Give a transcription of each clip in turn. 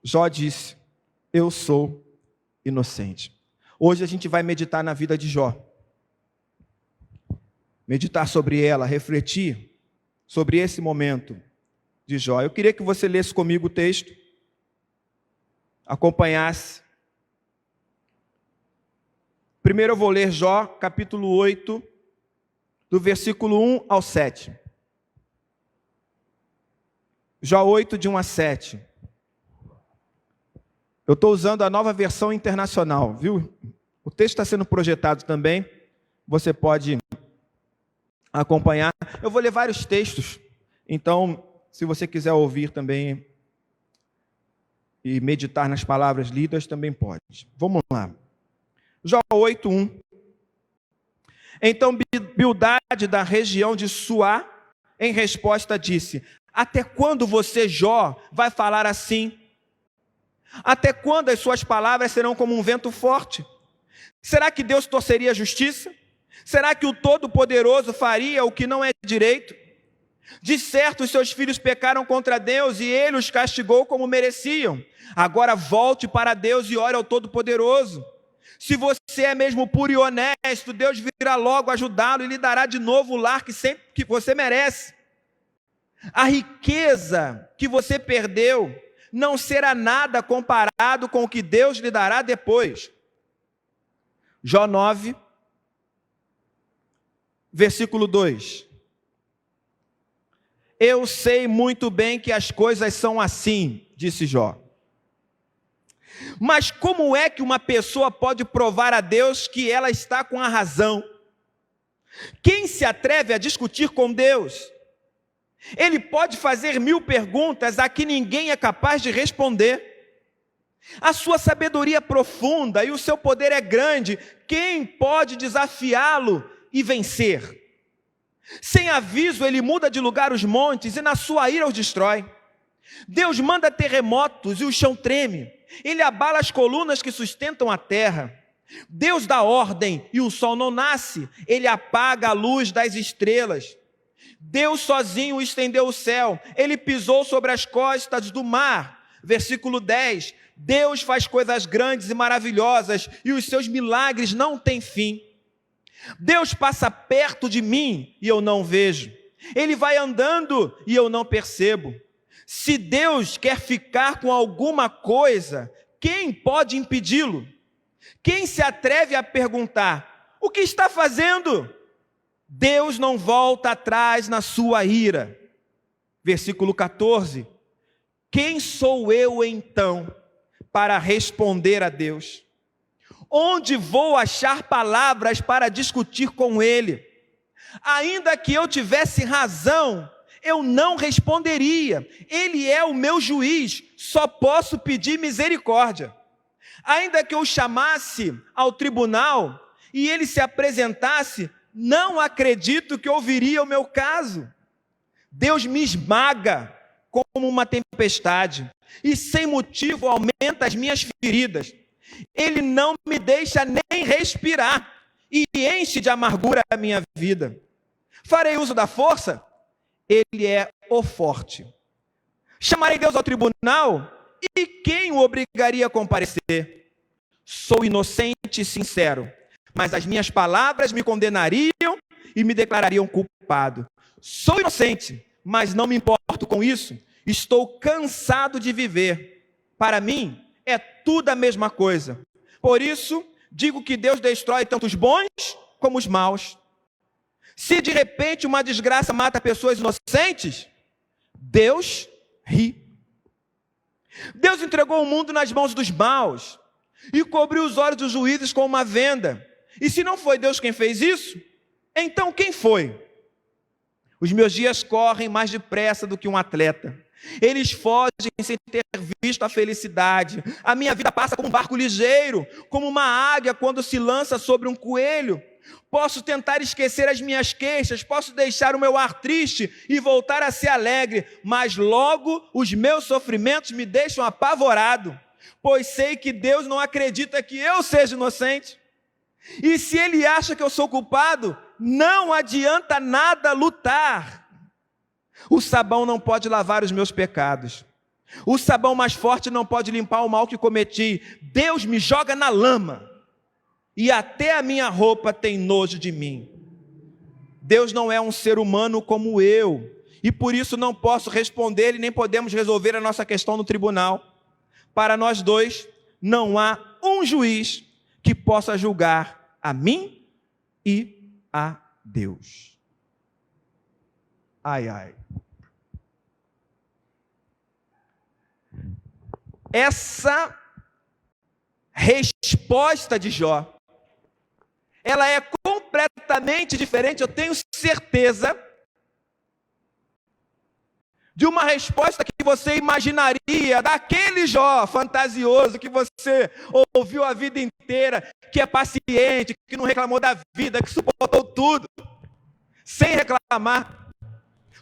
Jó disse: eu sou inocente. Hoje a gente vai meditar na vida de Jó. Meditar sobre ela, refletir sobre esse momento de Jó. Eu queria que você lesse comigo o texto, acompanhasse. Primeiro eu vou ler Jó, capítulo 8, do versículo 1 ao 7. Jó 8, de 1 a 7. Eu estou usando a nova versão internacional, viu? O texto está sendo projetado também, você pode acompanhar. Eu vou ler vários textos, então, se você quiser ouvir também e meditar nas palavras lidas, também pode. Vamos lá. Jó 8, 1. Então Bildade, da região de Suá, em resposta disse: até quando você, Jó, vai falar assim? Até quando as suas palavras serão como um vento forte? Será que Deus torceria a justiça? Será que o Todo-Poderoso faria o que não é direito? De certo, os seus filhos pecaram contra Deus e Ele os castigou como mereciam. Agora volte para Deus e ore ao Todo-Poderoso. Se você é mesmo puro e honesto, Deus virá logo ajudá-lo e lhe dará de novo o lar que você merece. A riqueza que você perdeu não será nada comparado com o que Deus lhe dará depois. Jó 9, versículo 2. Eu sei muito bem que as coisas são assim, disse Jó. Mas como é que uma pessoa pode provar a Deus que ela está com a razão? Quem se atreve a discutir com Deus? Ele pode fazer 1000 perguntas a que ninguém é capaz de responder. A sua sabedoria é profunda e o seu poder é grande. Quem pode desafiá-lo e vencer? Sem aviso ele muda de lugar os montes e na sua ira os destrói. Deus manda terremotos e o chão treme. Ele abala as colunas que sustentam a terra. Deus dá ordem e o sol não nasce. Ele apaga a luz das estrelas. Deus sozinho estendeu o céu. Ele pisou sobre as costas do mar. Versículo 10. Deus faz coisas grandes e maravilhosas e os seus milagres não têm fim. Deus passa perto de mim e eu não vejo. Ele vai andando e eu não percebo. Se Deus quer ficar com alguma coisa, quem pode impedi-lo? Quem se atreve a perguntar: o que está fazendo? Deus não volta atrás na sua ira. Versículo 14. Quem sou eu então para responder a Deus? Onde vou achar palavras para discutir com Ele? Ainda que eu tivesse razão, eu não responderia. Ele é o meu juiz, só posso pedir misericórdia. Ainda que eu chamasse ao tribunal e ele se apresentasse, não acredito que ouviria o meu caso. Deus me esmaga como uma tempestade e sem motivo aumenta as minhas feridas. Ele não me deixa nem respirar e enche de amargura a minha vida. Farei uso da força? Ele é o forte. Chamarei Deus ao tribunal? E quem o obrigaria a comparecer? Sou inocente e sincero, mas as minhas palavras me condenariam e me declarariam culpado. Sou inocente, mas não me importo com isso. Estou cansado de viver. Para mim, é tudo a mesma coisa. Por isso, digo que Deus destrói tanto os bons como os maus. Se de repente uma desgraça mata pessoas inocentes, Deus ri. Deus entregou o mundo nas mãos dos maus e cobriu os olhos dos juízes com uma venda. E se não foi Deus quem fez isso, então quem foi? Os meus dias correm mais depressa do que um atleta. Eles fogem sem ter visto a felicidade. A minha vida passa como um barco ligeiro, como uma águia quando se lança sobre um coelho. Posso tentar esquecer as minhas queixas, posso deixar o meu ar triste e voltar a ser alegre, mas logo os meus sofrimentos me deixam apavorado, pois sei que Deus não acredita que eu seja inocente. E se Ele acha que eu sou culpado, não adianta nada lutar. O sabão não pode lavar os meus pecados. O sabão mais forte não pode limpar o mal que cometi. Deus me joga na lama, e até a minha roupa tem nojo de mim. Deus não é um ser humano como eu, e por isso não posso responder e nem podemos resolver a nossa questão no tribunal. Para nós dois, não há um juiz que possa julgar a mim e a Deus. Ai, ai. Essa resposta de Jó, ela é completamente diferente, eu tenho certeza, de uma resposta que você imaginaria daquele Jó fantasioso que você ouviu a vida inteira, que é paciente, que não reclamou da vida, que suportou tudo, sem reclamar.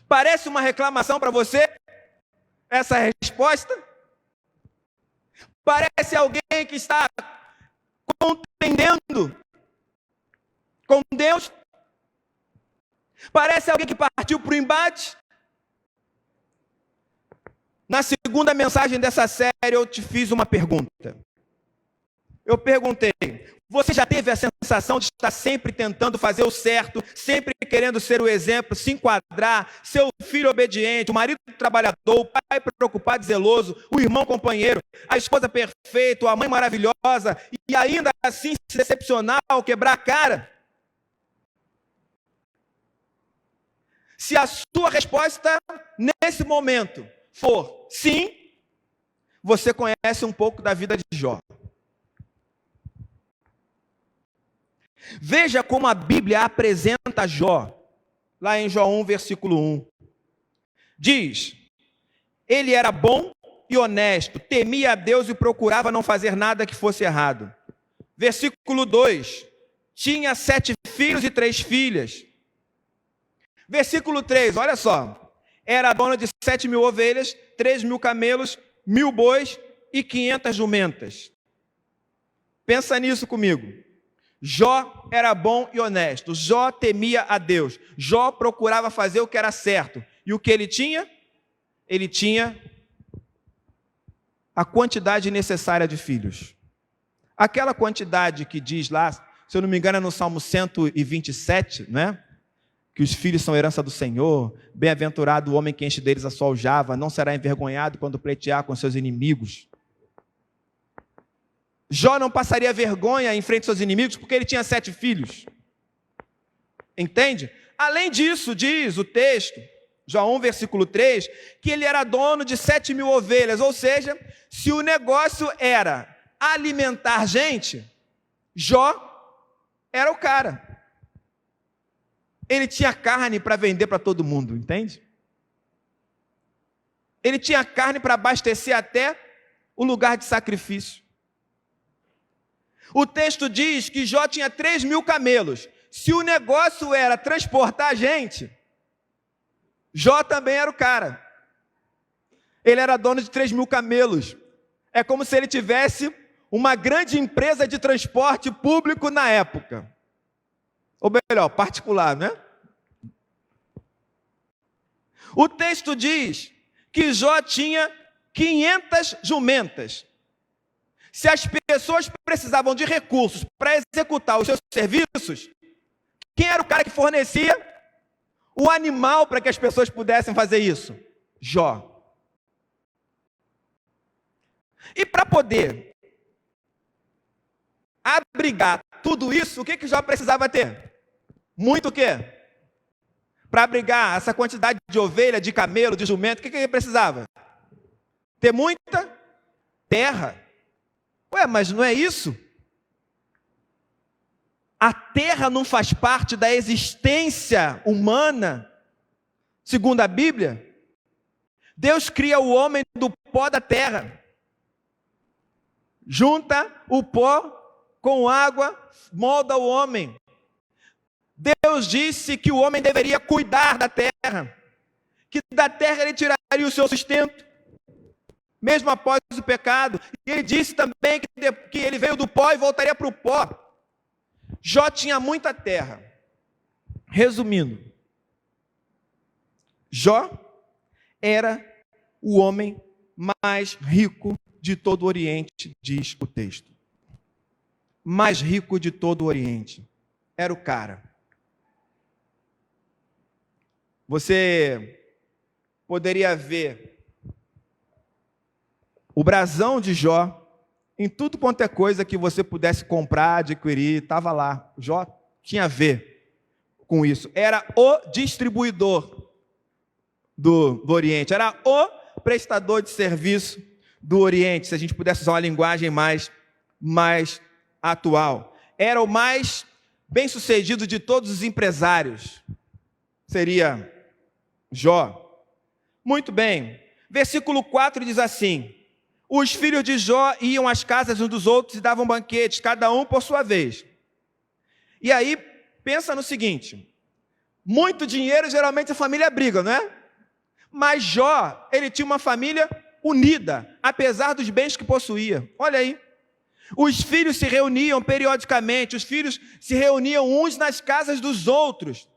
Parece uma reclamação para você, essa resposta? Parece alguém que está contendendo com Deus? Parece alguém que partiu para o embate? Na segunda mensagem dessa série, eu te fiz uma pergunta. Eu perguntei: você já teve a sensação de estar sempre tentando fazer o certo, sempre querendo ser o exemplo, se enquadrar, ser o filho obediente, o marido trabalhador, o pai preocupado e zeloso, o irmão companheiro, a esposa perfeita, a mãe maravilhosa, e ainda assim se decepcionar ou quebrar a cara? Se a sua resposta nesse momento for sim, você conhece um pouco da vida de Jó. Veja como a Bíblia apresenta Jó, lá em Jó 1, versículo 1. Diz: ele era bom e honesto, temia a Deus e procurava não fazer nada que fosse errado. Versículo 2, tinha 7 filhos e 3 filhas. Versículo 3, olha só, era dono de 7.000 ovelhas, 3.000 camelos, 1.000 bois e 500 jumentas. Pensa nisso comigo. Jó era bom e honesto, Jó temia a Deus, Jó procurava fazer o que era certo. E o que ele tinha? Ele tinha a quantidade necessária de filhos. Aquela quantidade que diz lá, se eu não me engano é no Salmo 127, né? Que os filhos são herança do Senhor, bem-aventurado o homem que enche deles a sua aljava, não será envergonhado quando pleitear com seus inimigos. Jó não passaria vergonha em frente aos seus inimigos porque ele tinha 7 filhos. Entende? Além disso, diz o texto, Jó 1, versículo 3, que ele era dono de 7.000 ovelhas, ou seja, se o negócio era alimentar gente, Jó era o cara. Ele tinha carne para vender para todo mundo, entende? Ele tinha carne para abastecer até o lugar de sacrifício. O texto diz que Jó tinha 3.000 camelos. Se o negócio era transportar gente, Jó também era o cara. Ele era dono de 3.000 camelos. É como se ele tivesse uma grande empresa de transporte público na época. Ou melhor, particular, né? O texto diz que Jó tinha 500 jumentas. Se as pessoas precisavam de recursos para executar os seus serviços, quem era o cara que fornecia o animal para que as pessoas pudessem fazer isso? Jó. E para poder abrigar tudo isso, o que Jó precisava ter? Muito o quê? Para abrigar essa quantidade de ovelha, de camelo, de jumento, o que ele precisava? Ter muita terra. Ué, mas não é isso? A terra não faz parte da existência humana, segundo a Bíblia? Deus cria o homem do pó da terra. Junta o pó com água, molda o homem. Deus disse que o homem deveria cuidar da terra, que da terra ele tiraria o seu sustento, mesmo após o pecado. E ele disse também que ele veio do pó e voltaria para o pó. Jó tinha muita terra. Resumindo, Jó era o homem mais rico de todo o Oriente, diz o texto. Mais rico de todo o Oriente. Era o cara. Você poderia ver o brasão de Jó em tudo quanto é coisa que você pudesse comprar, adquirir, estava lá. Jó tinha a ver com isso. Era o distribuidor do Oriente, era o prestador de serviço do Oriente, se a gente pudesse usar uma linguagem mais atual. Era o mais bem-sucedido de todos os empresários. Seria Jó. Muito bem. Versículo 4 diz assim: os filhos de Jó iam às casas uns dos outros e davam banquetes, cada um por sua vez. E aí, pensa no seguinte: muito dinheiro, geralmente a família briga, não é? Mas Jó, ele tinha uma família unida, apesar dos bens que possuía. Olha aí. Os filhos se reuniam periodicamente, os filhos se reuniam uns nas casas dos outros.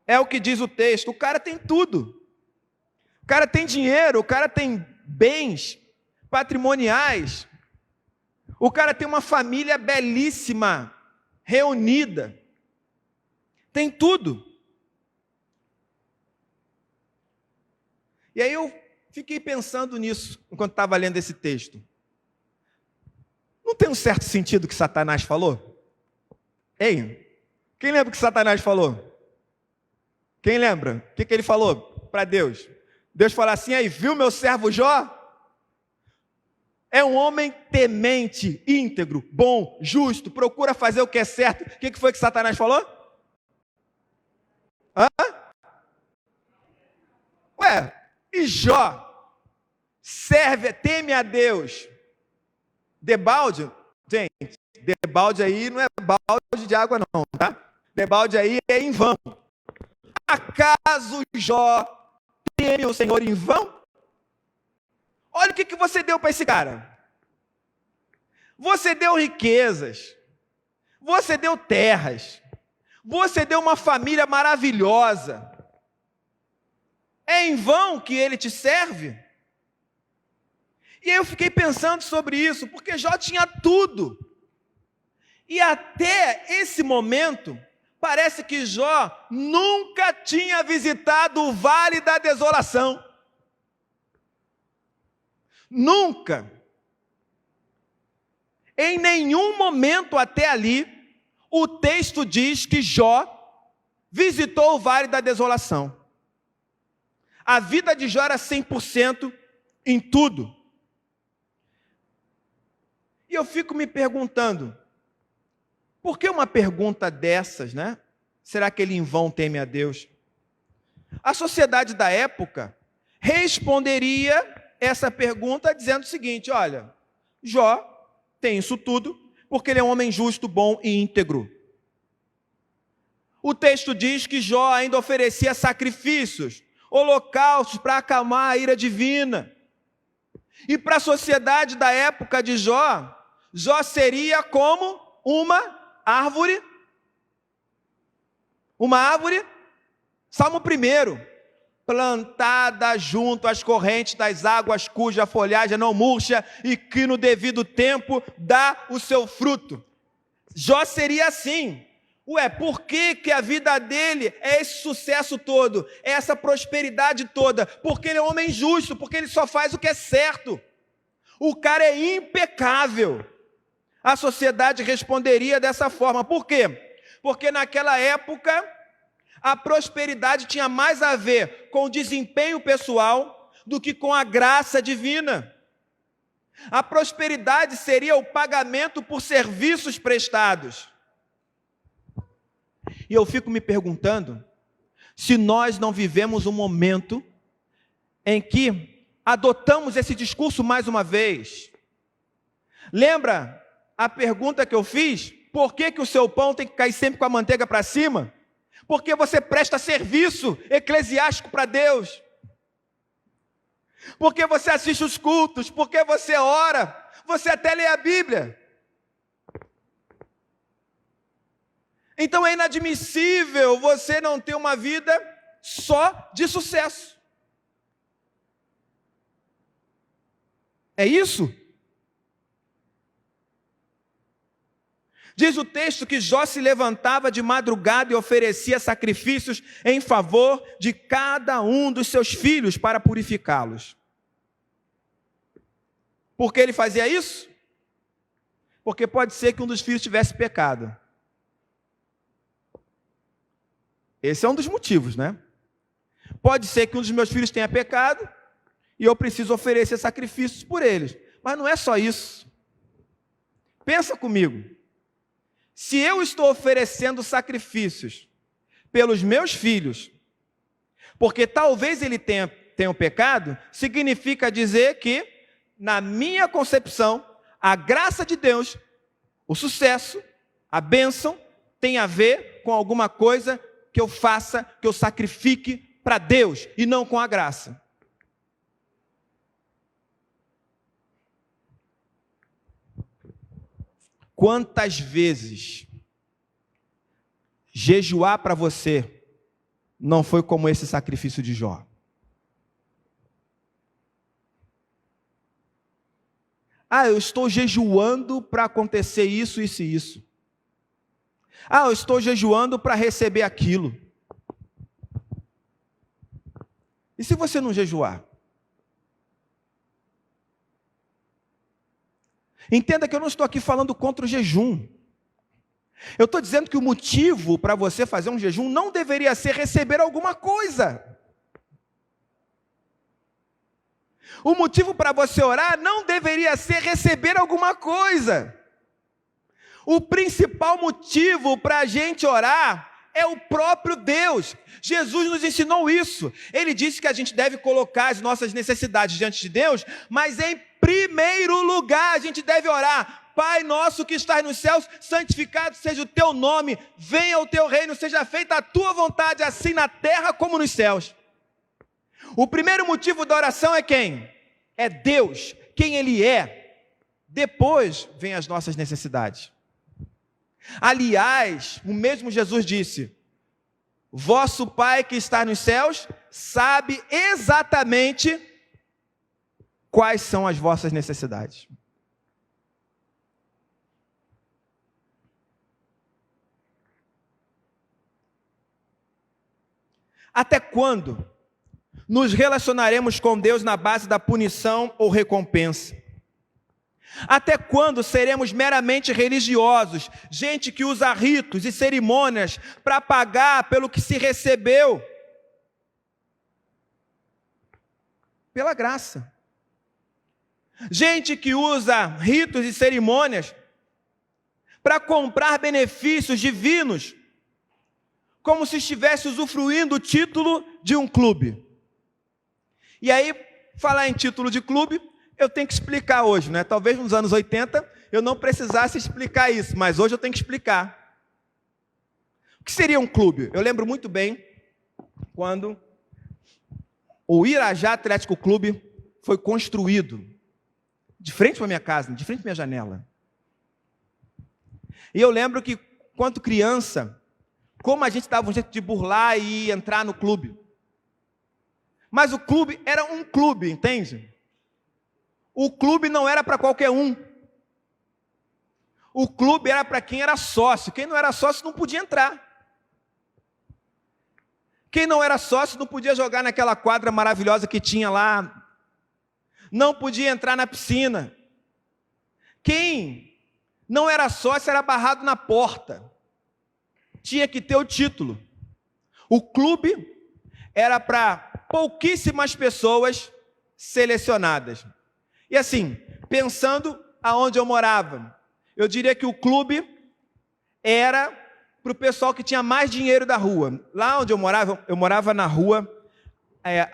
É o que diz o texto. O cara tem tudo. O cara tem dinheiro, o cara tem bens patrimoniais. O cara tem uma família belíssima, reunida. Tem tudo. E aí eu fiquei pensando nisso enquanto estava lendo esse texto. Não tem um certo sentido que Satanás falou? Ei, quem lembra o que Satanás falou? Quem lembra? O que ele falou para Deus? Deus falou assim: aí, viu meu servo Jó? É um homem temente, íntegro, bom, justo, procura fazer o que é certo. O que foi que Satanás falou? Hã? Ué, e Jó teme a Deus. Debalde, gente, debalde aí não é balde de água não, tá? Debalde aí é em vão. Acaso Jó teme o Senhor em vão? Olha o que você deu para esse cara. Você deu riquezas, você deu terras, você deu uma família maravilhosa. É em vão que ele te serve? E aí eu fiquei pensando sobre isso, porque Jó tinha tudo. E até esse momento, parece que Jó nunca tinha visitado o Vale da Desolação. Nunca. Em nenhum momento até ali, o texto diz que Jó visitou o Vale da Desolação. A vida de Jó era 100% em tudo. E eu fico me perguntando, por que uma pergunta dessas, né? Será que ele em vão teme a Deus? A sociedade da época responderia essa pergunta dizendo o seguinte: olha, Jó tem isso tudo porque ele é um homem justo, bom e íntegro. O texto diz que Jó ainda oferecia sacrifícios, holocaustos para acalmar a ira divina. E para a sociedade da época de Jó, Jó seria como uma árvore. Uma árvore, Salmo 1, plantada junto às correntes das águas, cuja folhagem não murcha e que no devido tempo dá o seu fruto. Jó seria assim. Ué, por que a vida dele é esse sucesso todo, é essa prosperidade toda? Porque ele é um homem justo, porque ele só faz o que é certo. O cara é impecável. A sociedade responderia dessa forma. Por quê? Porque naquela época, a prosperidade tinha mais a ver com o desempenho pessoal do que com a graça divina. A prosperidade seria o pagamento por serviços prestados. E eu fico me perguntando se nós não vivemos um momento em que adotamos esse discurso mais uma vez. Lembra a pergunta que eu fiz? Por que o seu pão tem que cair sempre com a manteiga para cima? Porque você presta serviço eclesiástico para Deus. Porque você assiste os cultos, porque você ora, você até lê a Bíblia. Então é inadmissível você não ter uma vida só de sucesso. É isso? Diz o texto que Jó se levantava de madrugada e oferecia sacrifícios em favor de cada um dos seus filhos para purificá-los. Por que ele fazia isso? Porque pode ser que um dos filhos tivesse pecado. Esse é um dos motivos, né? Pode ser que um dos meus filhos tenha pecado e eu preciso oferecer sacrifícios por eles. Mas não é só isso. Pensa comigo. Se eu estou oferecendo sacrifícios pelos meus filhos, porque talvez ele tenha pecado, significa dizer que, na minha concepção, a graça de Deus, o sucesso, a bênção, tem a ver com alguma coisa que eu faça, que eu sacrifique para Deus, e não com a graça. Quantas vezes jejuar para você não foi como esse sacrifício de Jó? Eu estou jejuando para acontecer isso, isso e isso. Eu estou jejuando para receber aquilo. E se você não jejuar? Entenda que eu não estou aqui falando contra o jejum. Eu estou dizendo que o motivo para você fazer um jejum não deveria ser receber alguma coisa. O motivo para você orar não deveria ser receber alguma coisa. O principal motivo para a gente orar é o próprio Deus. Jesus nos ensinou isso. Ele disse que a gente deve colocar as nossas necessidades diante de Deus, mas em primeiro lugar a gente deve orar: Pai nosso que estás nos céus, santificado seja o teu nome, venha o teu reino, seja feita a tua vontade, assim na terra como nos céus. O primeiro motivo da oração é quem? É Deus, quem Ele é. Depois vem as nossas necessidades. Aliás, o mesmo Jesus disse: vosso Pai que está nos céus sabe exatamente quais são as vossas necessidades. Até quando nos relacionaremos com Deus na base da punição ou recompensa? Até quando seremos meramente religiosos, gente que usa ritos e cerimônias para pagar pelo que se recebeu? Pela graça. Gente que usa ritos e cerimônias para comprar benefícios divinos, como se estivesse usufruindo o título de um clube. E aí, falar em título de clube, eu tenho que explicar hoje, né? Talvez nos anos 80 eu não precisasse explicar isso, mas hoje eu tenho que explicar. O que seria um clube? Eu lembro muito bem quando o Irajá Atlético Clube foi construído de frente para a minha casa, de frente para a minha janela. E eu lembro que, quando criança, como a gente dava um jeito de burlar e entrar no clube. Mas o clube era um clube, entende? O clube não era para qualquer um. O clube era para quem era sócio. Quem não era sócio não podia entrar. Quem não era sócio não podia jogar naquela quadra maravilhosa que tinha lá. Não podia entrar na piscina. Quem não era sócio era barrado na porta. Tinha que ter o título. O clube era para pouquíssimas pessoas selecionadas. E assim, pensando aonde eu morava, eu diria que o clube era para o pessoal que tinha mais dinheiro da rua. Lá onde eu morava na rua,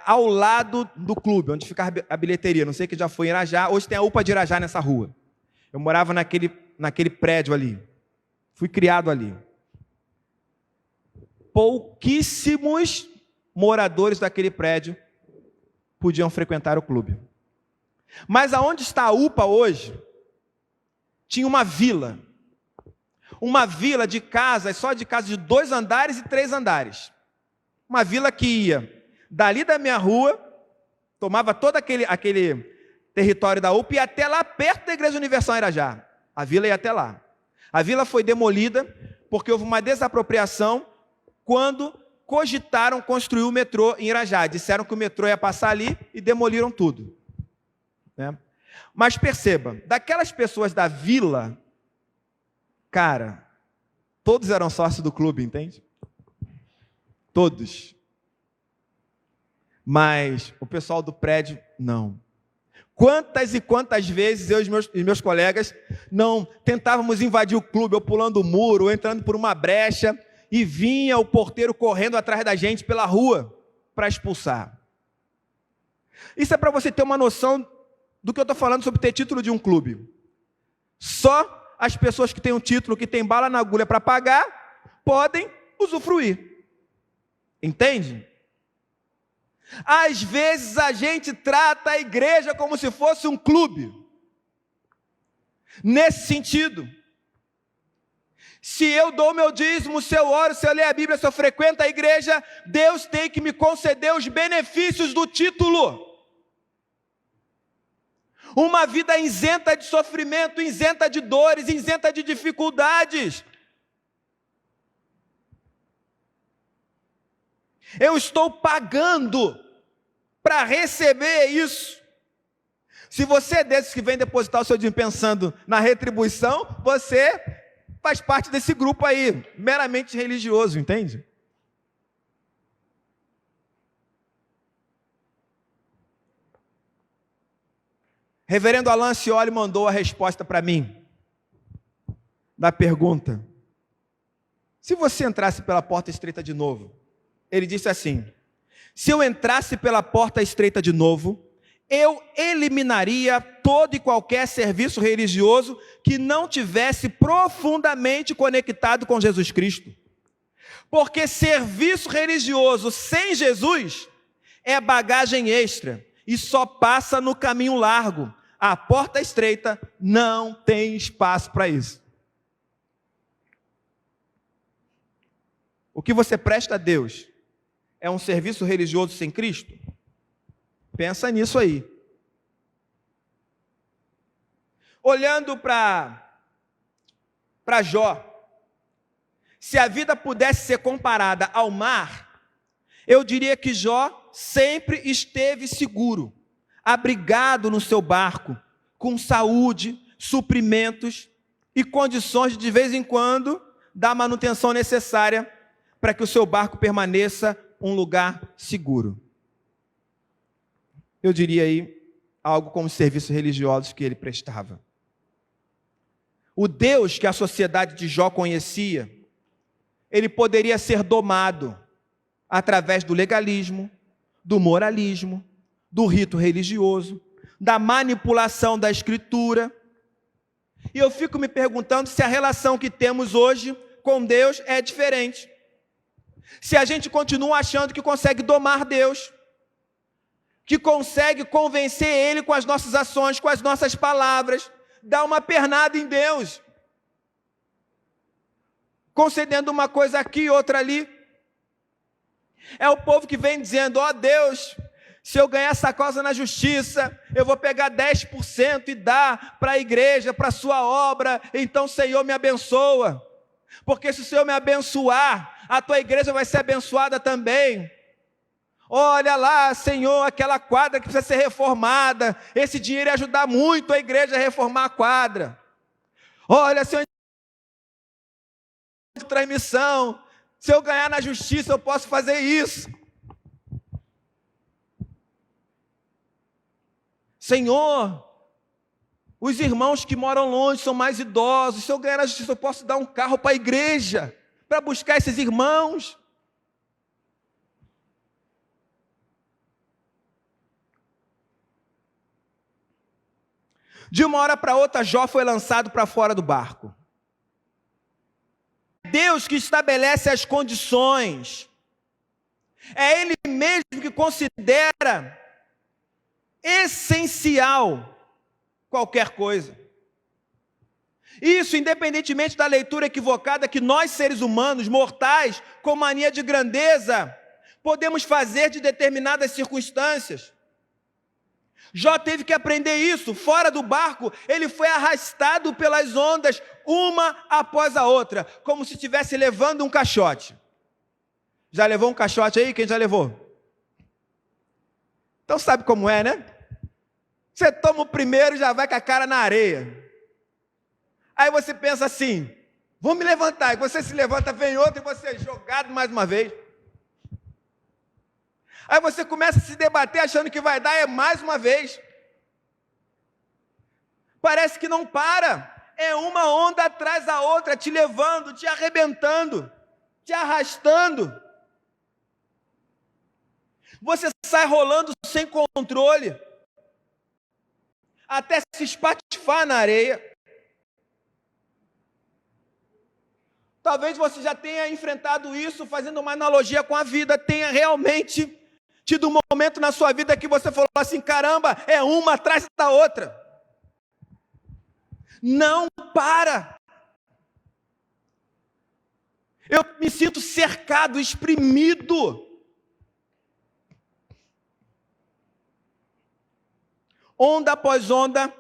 ao lado do clube, onde ficava a bilheteria. Não sei que já foi em Irajá, hoje tem a UPA de Irajá nessa rua. Eu morava naquele prédio ali. Fui criado ali. Pouquíssimos moradores daquele prédio podiam frequentar o clube. Mas aonde está a UPA hoje, tinha uma vila. Uma vila de casas, só de casas de 2 andares e 3 andares. Uma vila que ia dali da minha rua, tomava todo aquele território da UPA, e até lá perto da Igreja Universal em Irajá. A vila ia até lá. A vila foi demolida porque houve uma desapropriação quando cogitaram construir o metrô em Irajá. Disseram que o metrô ia passar ali e demoliram tudo. Né? Mas perceba, daquelas pessoas da vila, cara, todos eram sócios do clube, entende? Todos. Mas o pessoal do prédio, não. Quantas e quantas vezes eu e meus colegas não tentávamos invadir o clube, ou pulando o muro, ou entrando por uma brecha, e vinha o porteiro correndo atrás da gente pela rua para expulsar. Isso é para você ter uma noção do que eu estou falando sobre ter título de um clube. Só as pessoas que têm um título, que têm bala na agulha para pagar, podem usufruir. Entende? Às vezes a gente trata a igreja como se fosse um clube. Nesse sentido, se eu dou meu dízimo, se eu oro, se eu leio a Bíblia, se eu frequento a igreja, Deus tem que me conceder os benefícios do título. Uma vida isenta de sofrimento, isenta de dores, isenta de dificuldades. Eu estou pagando para receber isso. Se você é desses que vem depositar o seu dinheiro pensando na retribuição, você faz parte desse grupo aí, meramente religioso, entende? Reverendo Alan Cioli mandou a resposta para mim, da pergunta: se você entrasse pela porta estreita de novo, ele disse assim: se eu entrasse pela porta estreita de novo, eu eliminaria todo e qualquer serviço religioso que não tivesse profundamente conectado com Jesus Cristo. Porque serviço religioso sem Jesus é bagagem extra e só passa no caminho largo. A porta estreita não tem espaço para isso. O que você presta a Deus é um serviço religioso sem Cristo? Pensa nisso aí. Olhando para Jó, se a vida pudesse ser comparada ao mar, eu diria que Jó sempre esteve seguro, abrigado no seu barco, com saúde, suprimentos e condições de vez em quando dar a manutenção necessária para que o seu barco permaneça um lugar seguro. Eu diria aí algo como os serviços religiosos que ele prestava. O Deus que a sociedade de Jó conhecia, ele poderia ser domado através do legalismo, do moralismo, do rito religioso, da manipulação da escritura. E eu fico me perguntando se a relação que temos hoje com Deus é diferente. Se a gente continua achando que consegue domar Deus, que consegue convencer Ele com as nossas ações, com as nossas palavras, dar uma pernada em Deus, concedendo uma coisa aqui, outra ali. É o povo que vem dizendo: ó Deus, se eu ganhar essa causa na justiça, eu vou pegar 10% e dar para a igreja, para a sua obra, então Senhor me abençoa, porque se o Senhor me abençoar, a tua igreja vai ser abençoada também. Olha lá, Senhor, aquela quadra que precisa ser reformada, esse dinheiro ia ajudar muito a igreja a reformar a quadra. Olha, Senhor, de transmissão, se eu ganhar na justiça, eu posso fazer isso. Senhor, os irmãos que moram longe são mais idosos, se eu ganhar na justiça, eu posso dar um carro para a igreja, para buscar esses irmãos. De uma hora para outra, Jó foi lançado para fora do barco. Deus que estabelece as condições. É Ele mesmo que considera essencial qualquer coisa. Isso independentemente da leitura equivocada que nós, seres humanos, mortais, com mania de grandeza, podemos fazer de determinadas circunstâncias. Jó teve que aprender isso. Fora do barco, ele foi arrastado pelas ondas, uma após a outra, como se estivesse levando um caixote. Já levou um caixote aí? Quem já levou? Então sabe como é, né? Você toma o primeiro e já vai com a cara na areia. Aí você pensa assim, vou me levantar. E você se levanta, vem outro e você é jogado mais uma vez. Aí você começa a se debater achando que vai dar mais uma vez. Parece que não para. É uma onda atrás da outra, te levando, te arrebentando, te arrastando. Você sai rolando sem controle, até se espatifar na areia. Talvez você já tenha enfrentado isso, fazendo uma analogia com a vida, tenha realmente tido um momento na sua vida que você falou assim, caramba, é uma atrás da outra. Não para. Eu me sinto cercado, exprimido. Onda após onda,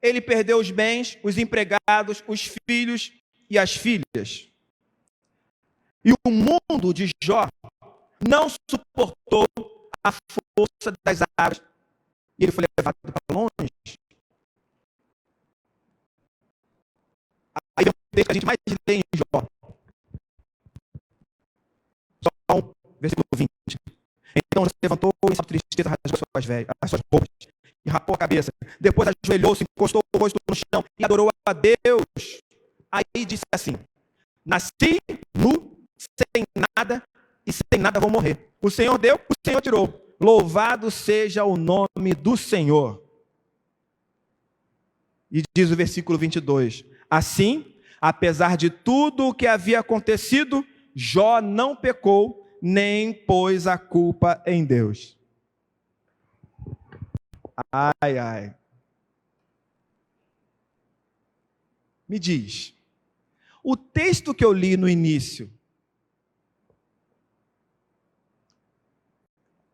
ele perdeu os bens, os empregados, os filhos e as filhas. E o mundo de Jó não suportou a força das águas. E ele foi levado para longe. Aí eu vejo que a gente mais lê em Jó. Jó 1, versículo 20. Então Jó se levantou em sua tristeza, rasgou as suas roupas e rapou a cabeça. Depois ajoelhou-se, encostou o rosto no chão e adorou a Deus. Aí disse assim, nasci nu, sem nada, e sem nada vou morrer. O Senhor deu, o Senhor tirou. Louvado seja o nome do Senhor. E diz o versículo 22. Assim, apesar de tudo o que havia acontecido, Jó não pecou, nem pôs a culpa em Deus. Ai, ai. Me diz, o texto que eu li no início,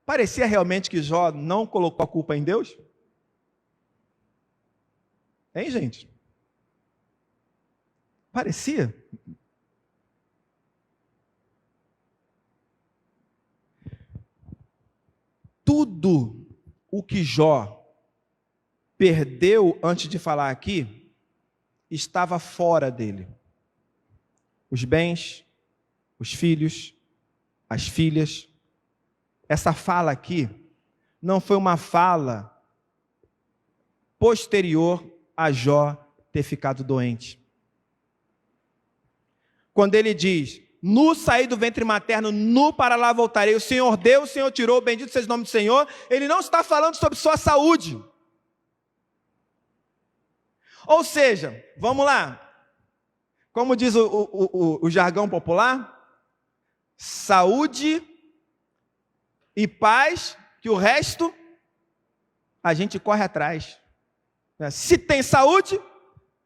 parecia realmente que Jó não colocou a culpa em Deus? Hein, gente? Parecia? Tudo o que Jó perdeu antes de falar aqui, estava fora dele. Os bens, os filhos, as filhas. Essa fala aqui não foi uma fala posterior a Jó ter ficado doente. Quando ele diz, nu saí do ventre materno, nu para lá voltarei, o Senhor deu, o Senhor tirou, bendito seja o nome do Senhor, ele não está falando sobre sua saúde. Ou seja, vamos lá, como diz o jargão popular, saúde e paz, que o resto a gente corre atrás. Se tem saúde,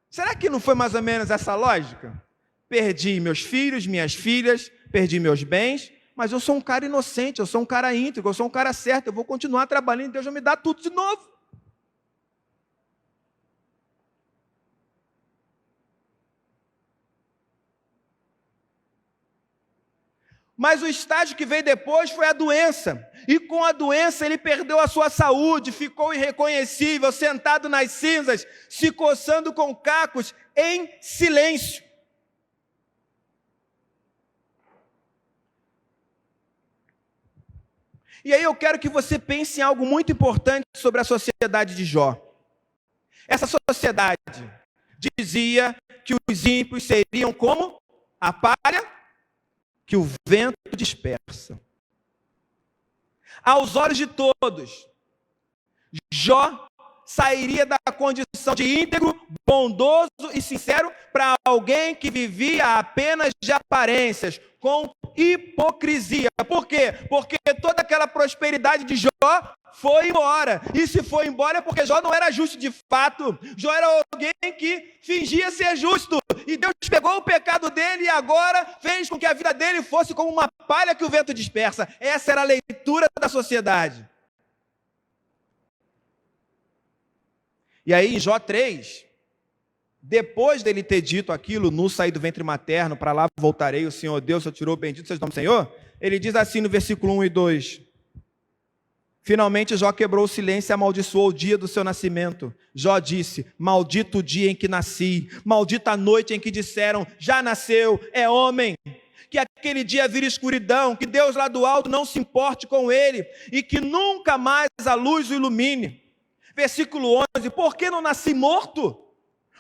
será que não foi mais ou menos essa lógica? Perdi meus filhos, minhas filhas, perdi meus bens, mas eu sou um cara inocente, eu sou um cara íntegro, eu sou um cara certo, eu vou continuar trabalhando, Deus vai me dar tudo de novo. Mas o estágio que veio depois foi a doença. E com a doença ele perdeu a sua saúde, ficou irreconhecível, sentado nas cinzas, se coçando com cacos, em silêncio. E aí eu quero que você pense em algo muito importante sobre a sociedade de Jó. Essa sociedade dizia que os ímpios seriam como a palha que o vento dispersa. Aos olhos de todos, Jó sairia da condição de íntegro, bondoso e sincero para alguém que vivia apenas de aparências, com hipocrisia. Por quê? Porque toda aquela prosperidade de Jó foi embora. E se foi embora é porque Jó não era justo de fato. Jó era alguém que fingia ser justo. E Deus pegou o pecado dele e agora fez com que a vida dele fosse como uma palha que o vento dispersa. Essa era a leitura da sociedade. E aí em Jó 3, depois dele ter dito aquilo, nu saí do ventre materno, para lá voltarei, o Senhor Deus, eu tirou, bendito seja o nome do Senhor, ele diz assim no versículo 1 e 2, finalmente Jó quebrou o silêncio e amaldiçoou o dia do seu nascimento. Jó disse, maldito o dia em que nasci, maldita a noite em que disseram, já nasceu, é homem. Que aquele dia vire escuridão, que Deus lá do alto não se importe com ele, e que nunca mais a luz o ilumine. Versículo 11, por que não nasci morto?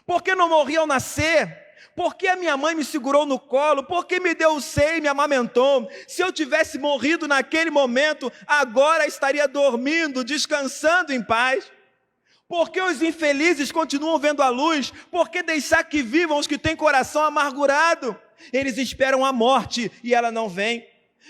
Por que não morri ao nascer? Por que a minha mãe me segurou no colo? Por que me deu o seio e me amamentou? Se eu tivesse morrido naquele momento, agora estaria dormindo, descansando em paz. Por que os infelizes continuam vendo a luz? Por que deixar que vivam os que têm coração amargurado? Eles esperam a morte e ela não vem.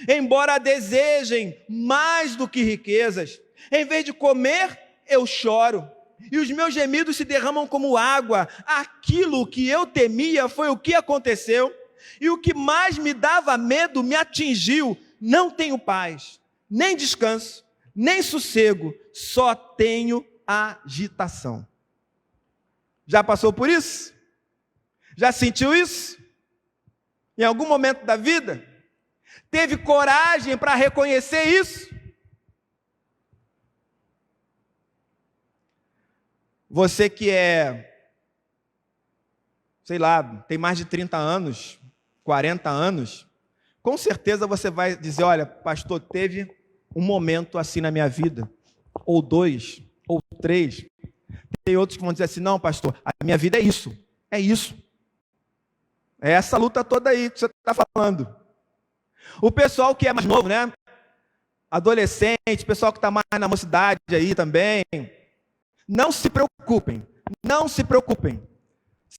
Embora a desejem mais do que riquezas, em vez de comer, eu choro. E os meus gemidos se derramam como água. Aquilo que eu temia foi o que aconteceu. E o que mais me dava medo me atingiu. Não tenho paz, nem descanso, nem sossego. Só tenho agitação. Já passou por isso? Já sentiu isso? Em algum momento da vida? Teve coragem para reconhecer isso? Você que sei lá, tem mais de 30 anos, 40 anos, com certeza você vai dizer, olha, pastor, teve um momento assim na minha vida, ou 2, ou 3. Tem outros que vão dizer assim, não, pastor, a minha vida é isso, é isso. É essa luta toda aí que você está falando. O pessoal que é mais novo, né? Adolescente, pessoal que está mais na mocidade aí também, não se preocupem, não se preocupem.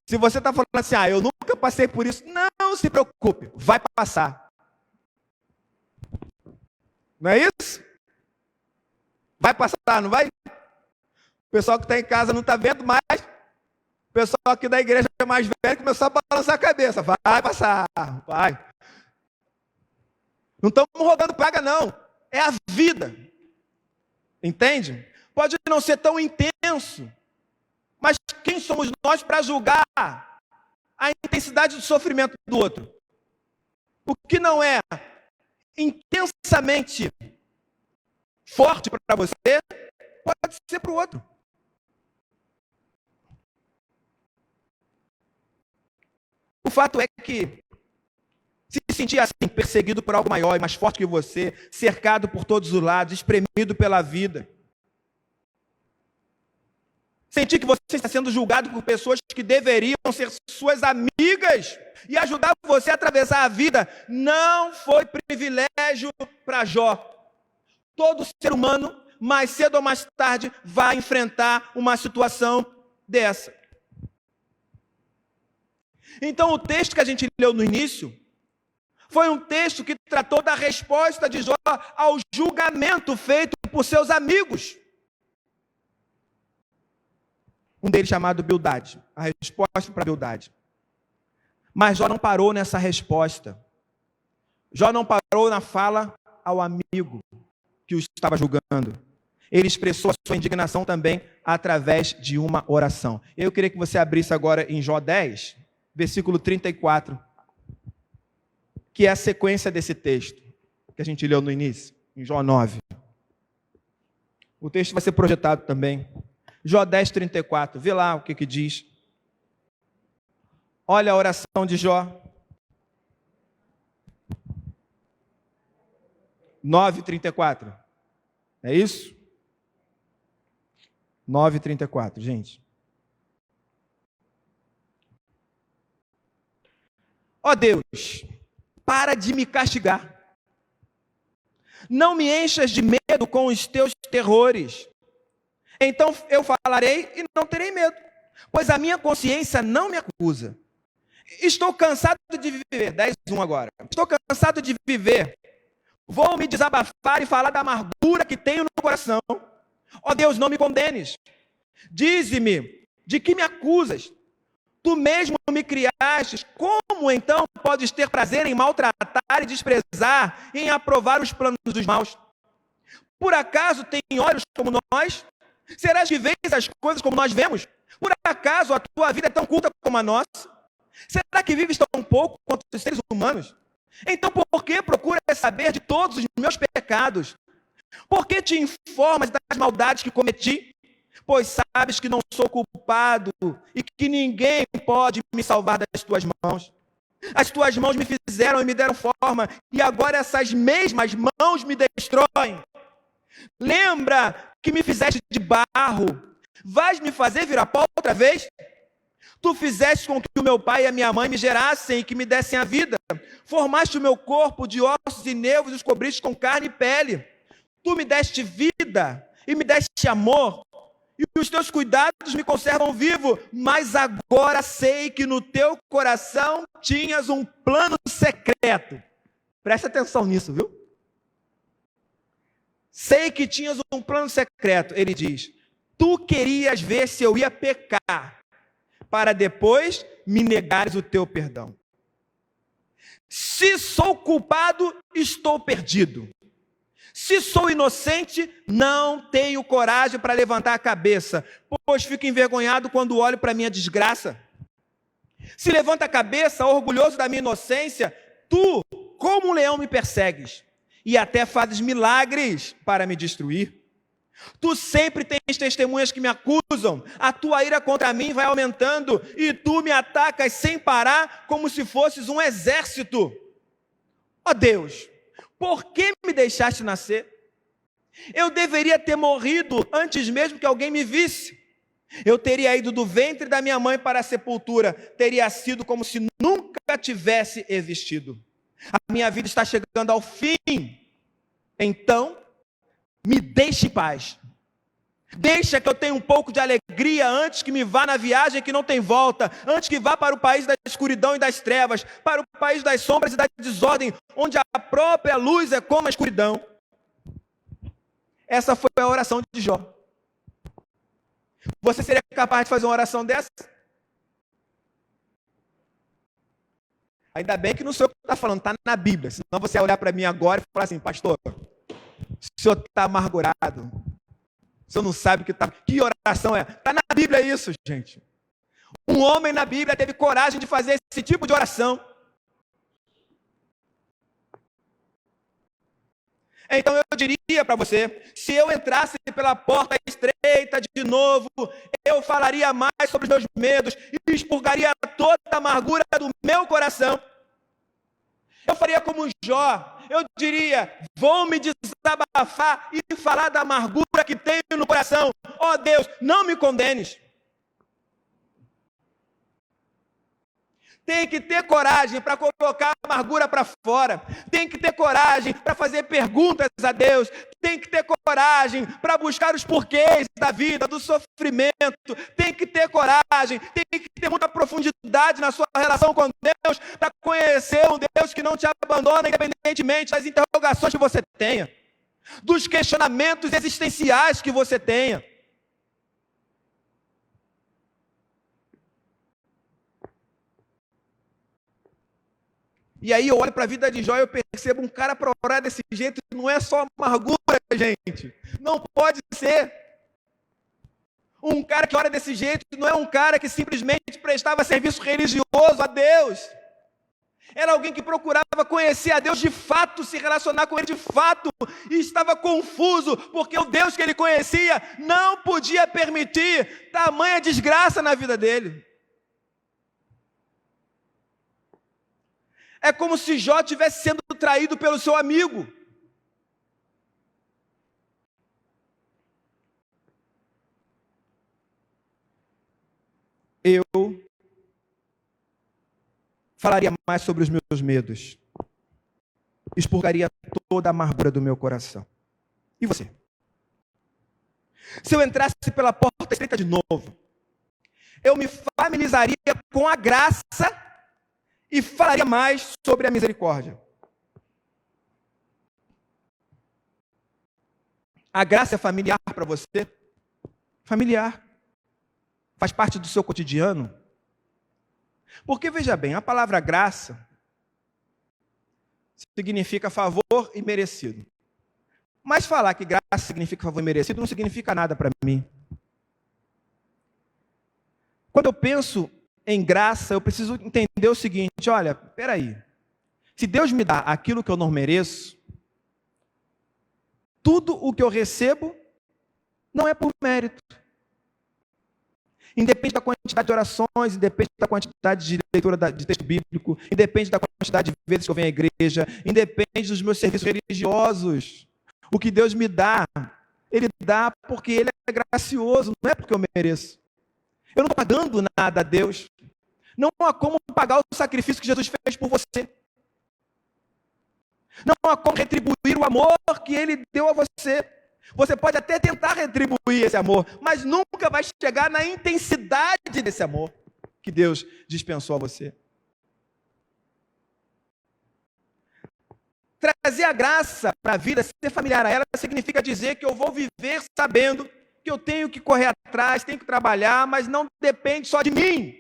Se você está falando assim, eu nunca passei por isso, não se preocupe, vai passar. Não é isso? Vai passar, não vai? O pessoal que está em casa não está vendo mais. O pessoal aqui da igreja é mais velho começou a balançar a cabeça. Vai passar, vai. Não estamos rodando praga, não. É a vida. Entende? Pode não ser tão intenso, mas quem somos nós para julgar a intensidade do sofrimento do outro? O que não é intensamente forte para você, pode ser para o outro. O fato é que se sentir assim, perseguido por algo maior e mais forte que você, cercado por todos os lados, espremido pela vida, sentir que você está sendo julgado por pessoas que deveriam ser suas amigas e ajudar você a atravessar a vida, não foi privilégio para Jó. Todo ser humano, mais cedo ou mais tarde, vai enfrentar uma situação dessa. Então, o texto que a gente leu no início foi um texto que tratou da resposta de Jó ao julgamento feito por seus amigos. Um deles chamado Bildade, a resposta para Bildade. Mas Jó não parou nessa resposta. Jó não parou na fala ao amigo que o estava julgando. Ele expressou a sua indignação também através de uma oração. Eu queria que você abrisse agora em Jó 10, versículo 34, que é a sequência desse texto que a gente leu no início, em Jó 9. O texto vai ser projetado também. Jó 10, 34, vê lá o que diz. Olha a oração de Jó. 9, 34. É isso? 9, 34, gente. Ó Deus, para de me castigar. Não me enchas de medo com os teus terrores. Então eu falarei e não terei medo, pois a minha consciência não me acusa. Estou cansado de viver. 10:1 agora. Estou cansado de viver. Vou me desabafar e falar da amargura que tenho no coração. Ó Deus, não me condenes. Dize-me, de que me acusas? Tu mesmo me criaste. Como então podes ter prazer em maltratar e desprezar, em aprovar os planos dos maus? Por acaso tem olhos como nós? Será que vês as coisas como nós vemos? Por acaso a tua vida é tão culta como a nossa? Será que vives tão pouco quanto os seres humanos? Então por que procuras saber de todos os meus pecados? Por que te informas das maldades que cometi? Pois sabes que não sou culpado e que ninguém pode me salvar das tuas mãos. As tuas mãos me fizeram e me deram forma, e agora essas mesmas mãos me destroem. Lembra que me fizeste de barro? Vais me fazer virar pó outra vez? Tu fizeste com que o meu pai e a minha mãe me gerassem e que me dessem a vida. Formaste o meu corpo de ossos e nervos e os cobriste com carne e pele. Tu me deste vida e me deste amor, e os teus cuidados me conservam vivo, mas agora sei que no teu coração tinhas um plano secreto. Presta atenção nisso, viu? Sei que tinhas um plano secreto, ele diz. Tu querias ver se eu ia pecar, para depois me negares o teu perdão. Se sou culpado, estou perdido. Se sou inocente, não tenho coragem para levantar a cabeça, pois fico envergonhado quando olho para a minha desgraça. Se levanta a cabeça, orgulhoso da minha inocência, tu, como um leão, me persegues, e até fazes milagres para me destruir. Tu sempre tens testemunhas que me acusam, a tua ira contra mim vai aumentando, e tu me atacas sem parar, como se fosses um exército. Ó Deus, por que me deixaste nascer? Eu deveria ter morrido antes mesmo que alguém me visse. Eu teria ido do ventre da minha mãe para a sepultura, teria sido como se nunca tivesse existido. A minha vida está chegando ao fim. Então, me deixe em paz. Deixa que eu tenha um pouco de alegria antes que me vá na viagem que não tem volta, antes que vá para o país da escuridão e das trevas, para o país das sombras e da desordem, onde a própria luz é como a escuridão. Essa foi a oração de Jó. Você seria capaz de fazer uma oração dessa? Ainda bem que não sou eu que está falando, está na Bíblia. Senão você ia olhar para mim agora e falar assim, pastor, o senhor está amargurado. O senhor não sabe que oração é. Está na Bíblia isso, gente. Um homem na Bíblia teve coragem de fazer esse tipo de oração. Então eu diria para você, se eu entrasse pela porta estreita de novo, eu falaria mais sobre os meus medos e expurgaria toda a amargura do meu coração. Eu faria como Jó, eu diria, vou me desabafar e falar da amargura que tenho no coração. Ó Deus, não me condenes. Tem que ter coragem para colocar a amargura para fora. Tem que ter coragem para fazer perguntas a Deus. Tem que ter coragem para buscar os porquês da vida, do sofrimento. Tem que ter coragem, tem que ter muita profundidade na sua relação com Deus para conhecer um Deus que não te abandona, independentemente das interrogações que você tenha, dos questionamentos existenciais que você tenha. E aí eu olho para a vida de Jó e eu percebo um cara para orar desse jeito, não é só amargura, gente. Não pode ser. Um cara que ora desse jeito não é um cara que simplesmente prestava serviço religioso a Deus. Era alguém que procurava conhecer a Deus de fato, se relacionar com Ele de fato, e estava confuso, porque o Deus que ele conhecia não podia permitir tamanha desgraça na vida dele. É como se Jó estivesse sendo traído pelo seu amigo. Eu falaria mais sobre os meus medos. Expurgaria toda a amargura do meu coração. E você? Se eu entrasse pela porta estreita de novo, eu me familiarizaria com a graça e falaria mais sobre a misericórdia. A graça é familiar para você? Familiar. Faz parte do seu cotidiano? Porque, veja bem, a palavra graça significa favor e merecido. Mas falar que graça significa favor e merecido não significa nada para mim. Quando eu penso em graça, eu preciso entender o seguinte: olha, peraí, se Deus me dá aquilo que eu não mereço, tudo o que eu recebo não é por mérito. Independe da quantidade de orações, independe da quantidade de leitura de texto bíblico, independe da quantidade de vezes que eu venho à igreja, independe dos meus serviços religiosos. O que Deus me dá, Ele dá porque Ele é gracioso, não é porque eu mereço. Eu não estou pagando nada a Deus. Não há como pagar o sacrifício que Jesus fez por você. Não há como retribuir o amor que Ele deu a você. Você pode até tentar retribuir esse amor, mas nunca vai chegar na intensidade desse amor que Deus dispensou a você. Trazer a graça para a vida, ser familiar a ela, significa dizer que eu vou viver sabendo que eu tenho que correr atrás, tenho que trabalhar, mas não depende só de mim.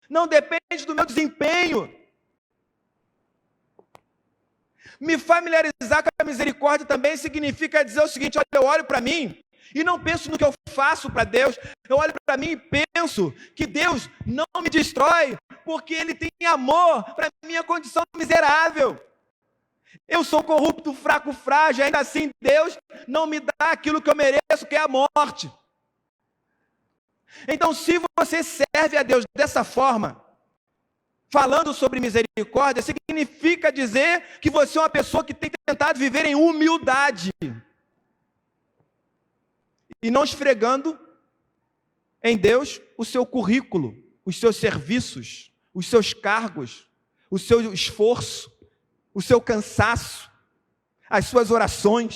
Não depende do meu desempenho. Me familiarizar com a misericórdia também significa dizer o seguinte: olha, eu olho para mim e não penso no que eu faço para Deus. Eu olho para mim e penso que Deus não me destrói, porque Ele tem amor para a minha condição miserável. Eu sou corrupto, fraco, frágil, ainda assim Deus não me dá aquilo que eu mereço, que é a morte. Então, se você serve a Deus dessa forma, falando sobre misericórdia, significa dizer que você é uma pessoa que tem tentado viver em humildade. E não esfregando em Deus o seu currículo, os seus serviços, os seus cargos, o seu esforço, o seu cansaço, as suas orações.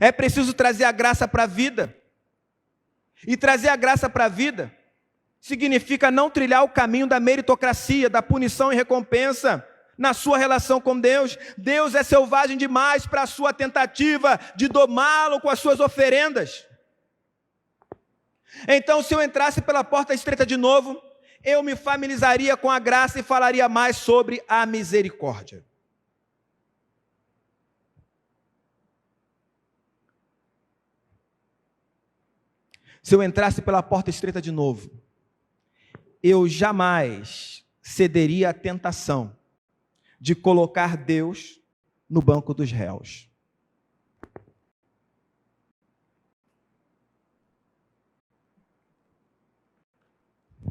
É preciso trazer a graça para a vida. E trazer a graça para a vida significa não trilhar o caminho da meritocracia, da punição e recompensa na sua relação com Deus. Deus é selvagem demais para a sua tentativa de domá-lo com as suas oferendas. Então, se eu entrasse pela porta estreita de novo, eu me familiarizaria com a graça e falaria mais sobre a misericórdia. Se eu entrasse pela porta estreita de novo, eu jamais cederia à tentação de colocar Deus no banco dos réus.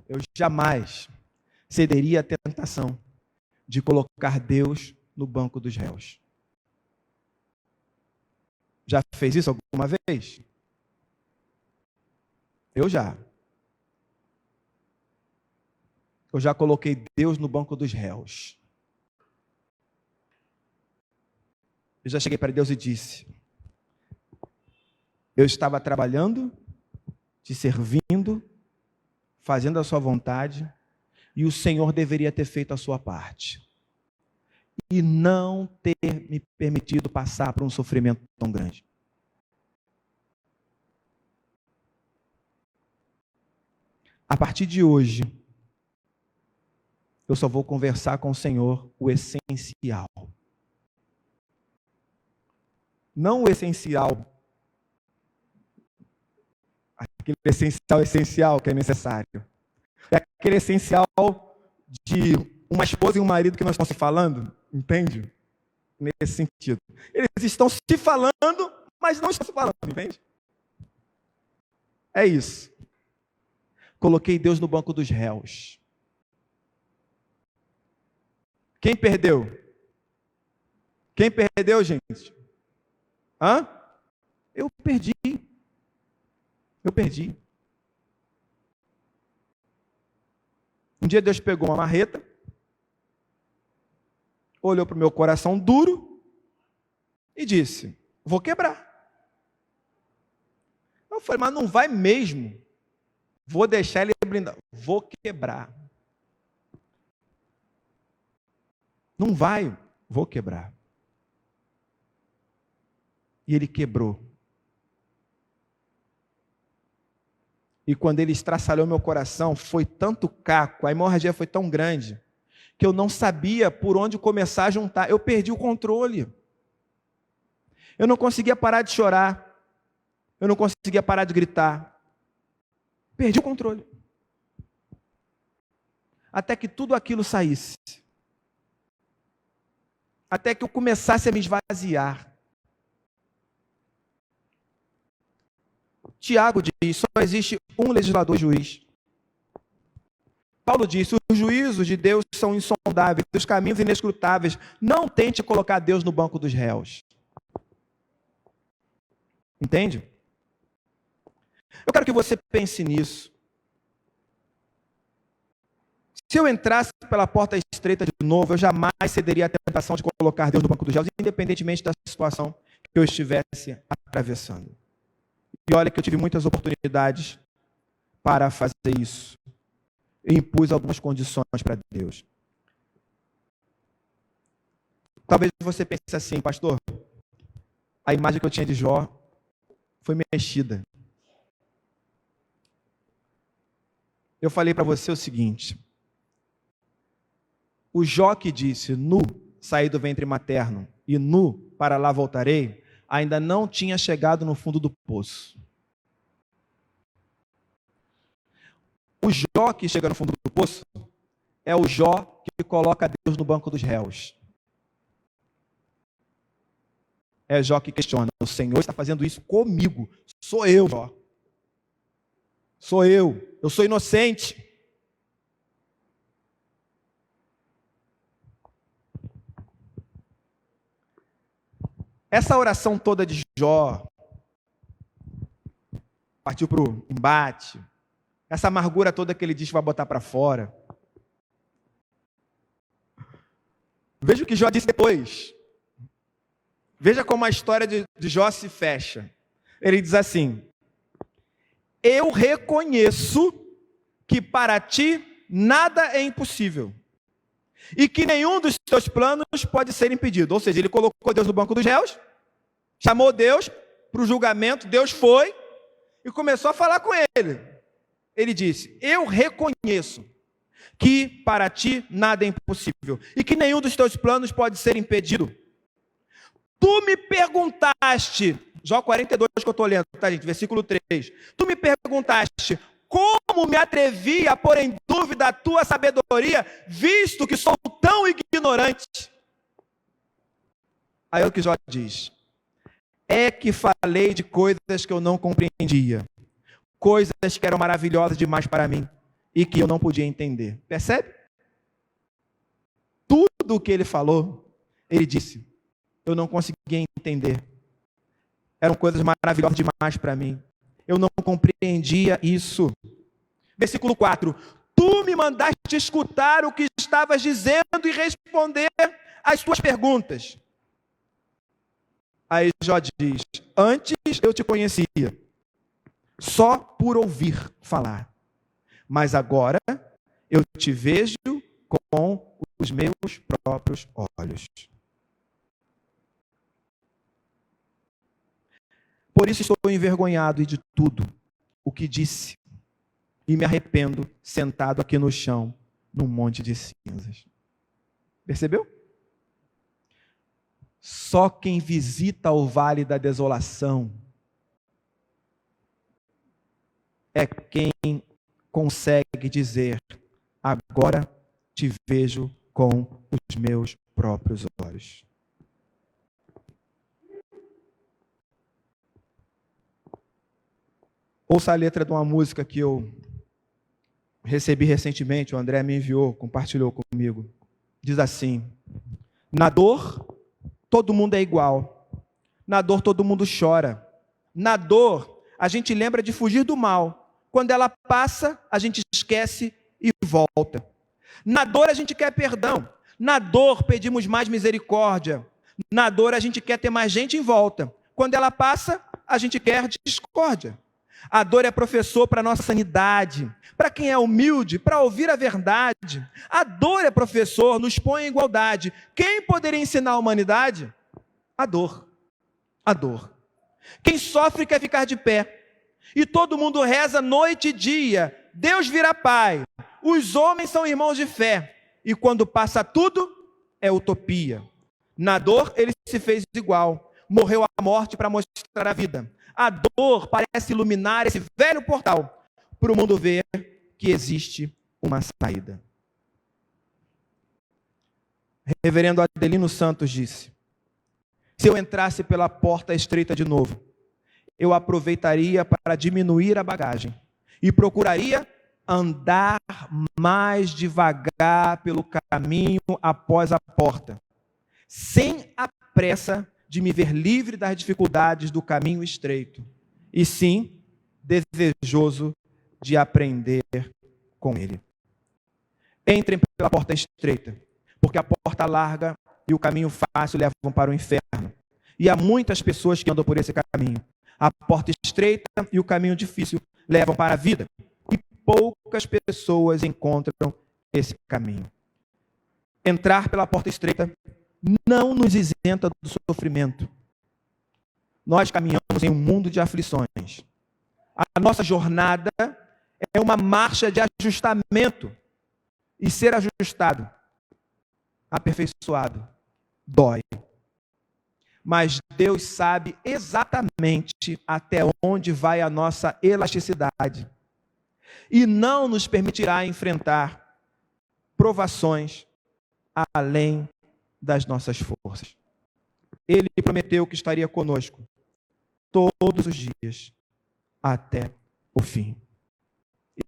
Eu jamais cederia à tentação de colocar Deus no banco dos réus. Já fez isso alguma vez? Eu já. Eu já coloquei Deus no banco dos réus. Eu já cheguei para Deus e disse: eu estava trabalhando, te servindo, fazendo a sua vontade, e o Senhor deveria ter feito a sua parte. E não ter me permitido passar por um sofrimento tão grande. A partir de hoje, eu só vou conversar com o Senhor o essencial. Não o essencial, aquele essencial que é necessário. É aquele essencial de uma esposa e um marido que nós estamos se falando, entende? Nesse sentido. Eles estão se falando, mas não estão se falando, entende? É isso. Coloquei Deus no banco dos réus. Quem perdeu? Quem perdeu, gente? Hã? Eu perdi. Eu perdi. Um dia Deus pegou uma marreta, olhou para o meu coração duro e disse: vou quebrar. Eu falei: mas não vai mesmo. Vou deixar ele blindar. Vou quebrar. Não vai, vou quebrar. E ele quebrou. E quando ele estraçalhou meu coração, foi tanto caco, a hemorragia foi tão grande, que eu não sabia por onde começar a juntar. Eu perdi o controle. Eu não conseguia parar de chorar. eu não conseguia parar de gritar. Perdi o controle. Até que tudo aquilo saísse. Até que eu começasse a me esvaziar. Tiago diz, só existe um legislador juiz. Paulo disse, os juízos de Deus são insondáveis, os caminhos inescrutáveis. Não tente colocar Deus no banco dos réus. Entende? Eu quero que você pense nisso. Se eu entrasse pela porta estreita de novo, eu jamais cederia à tentação de colocar Deus no banco dos réus, independentemente da situação que eu estivesse atravessando. E olha que eu tive muitas oportunidades para fazer isso. E impus algumas condições para Deus. Talvez você pense assim, pastor, a imagem que eu tinha de Jó foi mexida. Eu falei para você o seguinte, o Jó que disse, nu saí do ventre materno e nu para lá voltarei, ainda não tinha chegado no fundo do poço. O Jó que chega no fundo do poço é o Jó que coloca Deus no banco dos réus. É Jó que questiona, o Senhor está fazendo isso comigo. Sou eu, Jó. Sou eu sou inocente. Essa oração toda de Jó partiu para o embate. Essa amargura toda que ele diz que vai botar para fora. Veja o que Jó disse depois. Veja como a história de Jó se fecha. Ele diz assim, eu reconheço que para ti nada é impossível e que nenhum dos teus planos pode ser impedido. Ou seja, ele colocou Deus no banco dos réus, chamou Deus para o julgamento, Deus foi e começou a falar com ele. Ele disse, eu reconheço que para ti nada é impossível e que nenhum dos teus planos pode ser impedido. Tu me perguntaste, Jó 42 que eu estou lendo, tá gente, versículo 3. Tu me perguntaste, como me atrevi a pôr em dúvida a tua sabedoria, visto que sou tão ignorante? Aí é o que Jó diz, é que falei de coisas que eu não compreendia, coisas que eram maravilhosas demais para mim e que eu não podia entender. Percebe? Tudo o que ele falou, ele disse, eu não conseguia entender. Eram coisas maravilhosas demais para mim. Eu não compreendia isso. Versículo 4. Tu me mandaste escutar o que estavas dizendo e responder às tuas perguntas. Aí Jó diz, antes eu te conhecia, só por ouvir falar. Mas agora eu te vejo com os meus próprios olhos. Por isso estou envergonhado de tudo o que disse e me arrependo sentado aqui no chão, num monte de cinzas. Percebeu? Só quem visita o vale da desolação é quem consegue dizer, agora te vejo com os meus próprios olhos. Ouça a letra de uma música que eu recebi recentemente, o André me enviou, compartilhou comigo. Diz assim, na dor, todo mundo é igual. Na dor, todo mundo chora. Na dor, a gente lembra de fugir do mal. Quando ela passa, a gente esquece e volta. Na dor, a gente quer perdão. Na dor, pedimos mais misericórdia. Na dor, a gente quer ter mais gente em volta. Quando ela passa, a gente quer discórdia. A dor é professor para a nossa sanidade, para quem é humilde, para ouvir a verdade. A dor é professor, nos põe em igualdade. Quem poderia ensinar a humanidade? A dor. A dor. Quem sofre quer ficar de pé. E todo mundo reza noite e dia. Deus vira pai. Os homens são irmãos de fé. E quando passa tudo, é utopia. Na dor, ele se fez igual. morreu a morte para mostrar a vida. A dor parece iluminar esse velho portal para o mundo ver que existe uma saída. Reverendo Adelino Santos disse: se eu entrasse pela porta estreita de novo, eu aproveitaria para diminuir a bagagem e procuraria andar mais devagar pelo caminho após a porta, sem a pressa de me ver livre das dificuldades do caminho estreito, e sim desejoso de aprender com ele. Entrem pela porta estreita, porque a porta larga e o caminho fácil levam para o inferno. E há muitas pessoas que andam por esse caminho. A porta estreita e o caminho difícil levam para a vida. E poucas pessoas encontram esse caminho. Entrar pela porta estreita não nos isenta do sofrimento. Nós caminhamos em um mundo de aflições. A nossa jornada é uma marcha de ajustamento. E ser ajustado, aperfeiçoado, dói. Mas Deus sabe exatamente até onde vai a nossa elasticidade. E não nos permitirá enfrentar provações além das nossas forças. Ele prometeu que estaria conosco todos os dias, até o fim.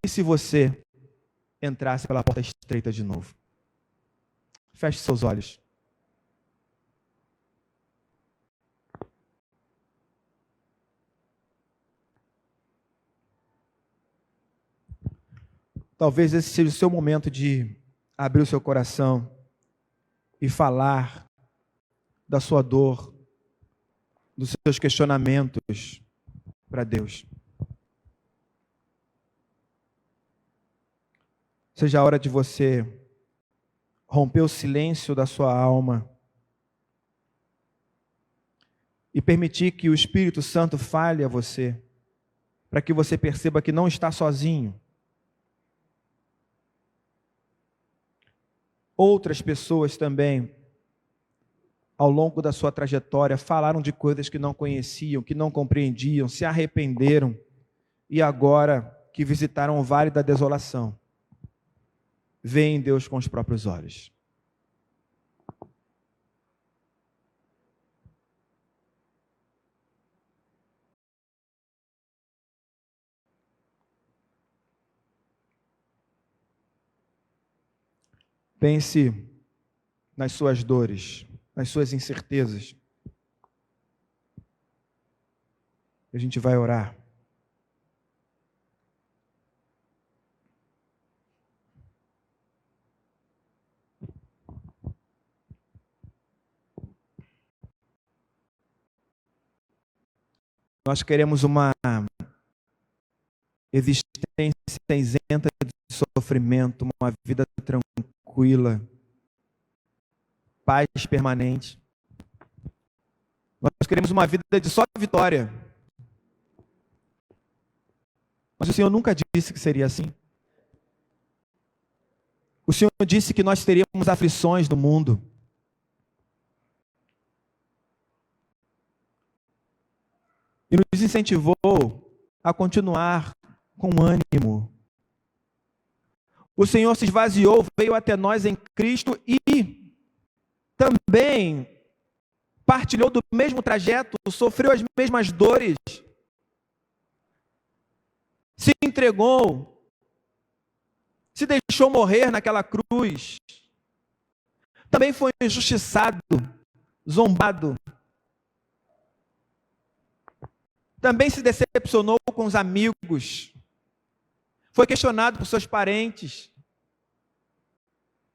E se você entrasse pela porta estreita de novo? Feche seus olhos. Talvez esse seja o seu momento de abrir o seu coração e falar da sua dor, dos seus questionamentos para Deus. Seja a hora de você romper o silêncio da sua alma e permitir que o Espírito Santo fale a você, para que você perceba que não está sozinho. Outras pessoas também, ao longo da sua trajetória, falaram de coisas que não conheciam, que não compreendiam, se arrependeram e agora que visitaram o Vale da Desolação, veem Deus com os próprios olhos. Pense nas suas dores, nas suas incertezas. A gente vai orar. Nós queremos uma existência isenta de sofrimento, uma vida tranquila, paz permanente. Nós queremos uma vida de só vitória. Mas o Senhor nunca disse que seria assim. O Senhor disse que nós teríamos aflições no mundo. E nos incentivou a continuar com ânimo. O Senhor se esvaziou, veio até nós em Cristo e também partilhou do mesmo trajeto, sofreu as mesmas dores, se entregou, se deixou morrer naquela cruz. Também foi injustiçado, zombado. Também se decepcionou com os amigos. Foi questionado por seus parentes.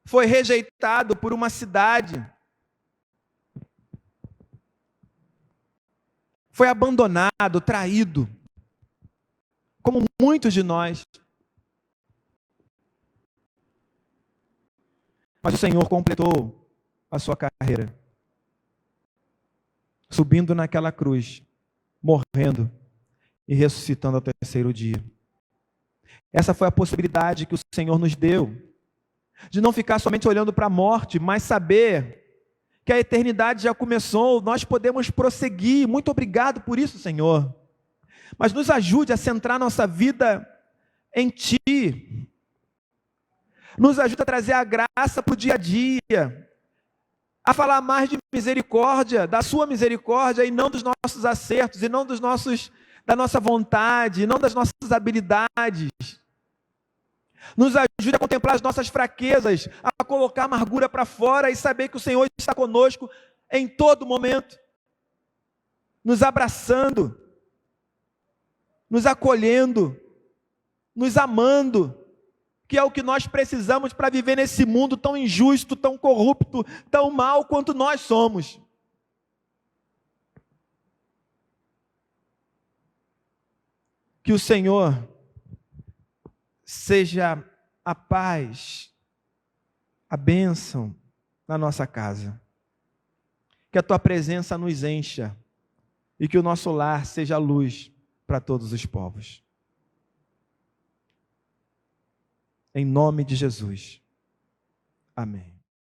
Foi rejeitado por uma cidade. Foi abandonado, traído. Como muitos de nós. Mas o Senhor completou a sua carreira. Subindo naquela cruz, morrendo e ressuscitando ao terceiro dia. Essa foi a possibilidade que o Senhor nos deu, de não ficar somente olhando para a morte, mas saber que a eternidade já começou, nós podemos prosseguir. Muito obrigado por isso, Senhor. Mas nos ajude a centrar nossa vida em Ti. Nos ajude a trazer a graça para o dia a dia, a falar mais de misericórdia, da Sua misericórdia, e não dos nossos acertos, e não da nossa vontade, e não das nossas habilidades. Nos ajude a contemplar as nossas fraquezas, a colocar a amargura para fora e saber que o Senhor está conosco em todo momento, nos abraçando, nos acolhendo, nos amando, que é o que nós precisamos para viver nesse mundo tão injusto, tão corrupto, tão mau quanto nós somos. Que o Senhor seja a paz, a bênção na nossa casa. Que a Tua presença nos encha e que o nosso lar seja luz para todos os povos. Em nome de Jesus. Amém.